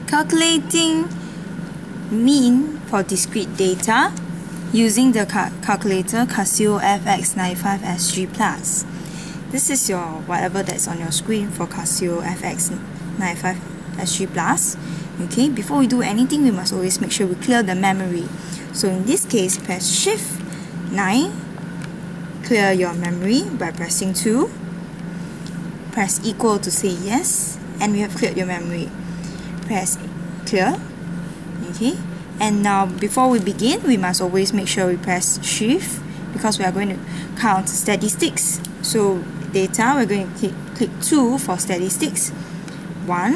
Calculating mean for discrete data using the calculator Casiofx95s. This is your whatever that's on your screen for Casiofx95s. Okay, before we do anything, we must always make sure we clear the memory. So in this case, press Shift 9, clear your memory by pressing 2. Press equal to say yes, and we have cleared your memory. Press clear. Okay, and now before we begin, we must always make sure we press Shift because we are going to count statistics. So data, we're going to click 2 for statistics, 1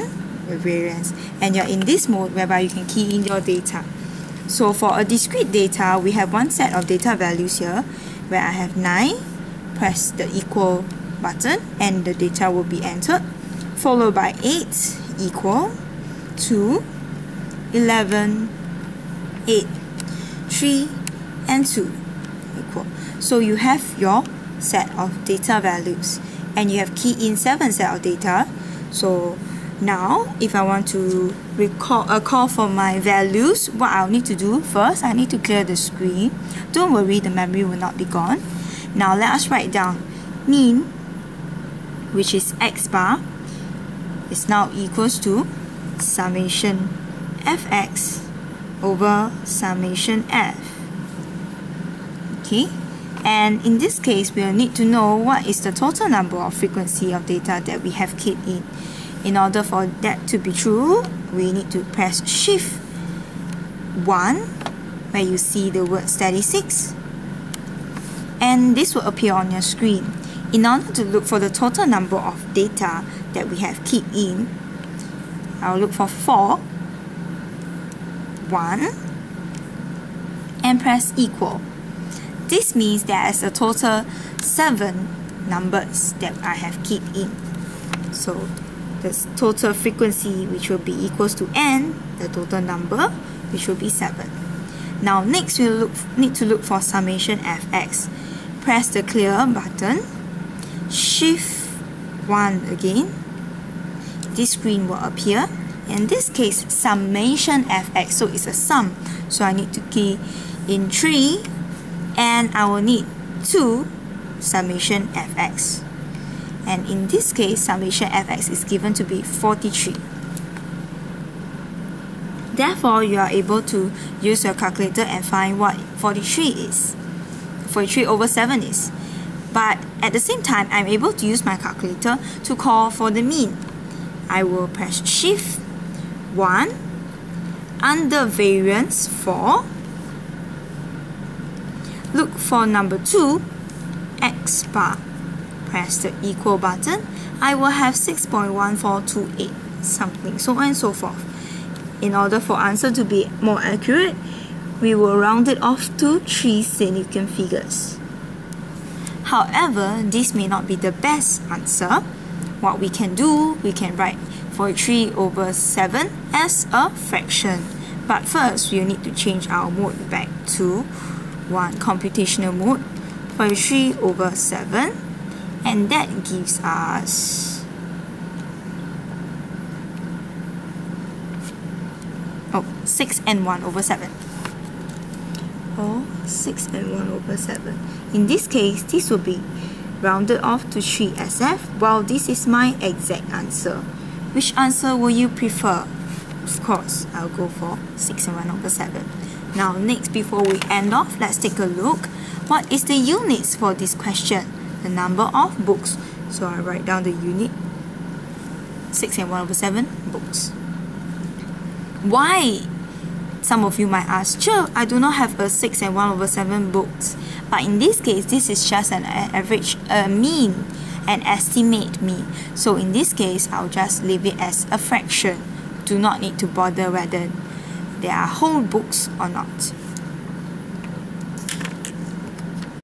with variance, and you're in this mode whereby you can key in your data. So for a discrete data, we have one set of data values here where I have 9, press the equal button and the data will be entered, followed by 8 equal 2, 11, 8, 3 and 2 equal. So you have your set of data values and you have keyed in 7 set of data. So now if I want to call for my values, what I'll need to do first, I need to clear the screen. Don't worry, the memory will not be gone. Now let us write down mean, which is x bar, is now equals to summation fx over summation f. Okay, and in this case we'll need to know what is the total number of frequency of data that we have keyed in. In order for that to be true, we need to press Shift 1 where you see the word statistics, and this will appear on your screen. In order to look for the total number of data that we have keyed in, I'll look for 4, 1, and press equal. This means there's a total 7 numbers that I have keyed in. So the total frequency, which will be equals to n, the total number, which will be 7. Now next we'll need to look for summation fx. Press the clear button, Shift 1 again. This screen will appear. In this case, summation fx, so it's a sum. So I need to key in 3 and I will need 2 summation fx. And in this case, summation fx is given to be 43. Therefore, you are able to use your calculator and find what 43 over 7 is. But at the same time, I'm able to use my calculator to call for the mean. I will press Shift 1 under variance 4. Look for number 2, x bar. Press the equal button. I will have 6.1428 something, so on and so forth. In order for answer to be more accurate, we will round it off to 3 significant figures. However, this may not be the best answer. What we can do, we can write 43 over 7 as a fraction. But first, we need to change our mode back to one computational mode, 43 over 7, and that gives us 6 and 1 over 7. 6 and 1 over 7. In this case, this will be rounded off to 3 SF, while this is my exact answer. Which answer will you prefer? Of course, I'll go for 6 and 1 over 7. Now next, before we end off, let's take a look. What is the units for this question? The number of books. So I write down the unit, 6 and 1 over 7 books. Why? Some of you might ask, sure, I do not have a 6 and 1 over 7 books. But in this case, this is just an average, mean, an estimate mean. So in this case, I'll just leave it as a fraction. Do not need to bother whether there are whole books or not.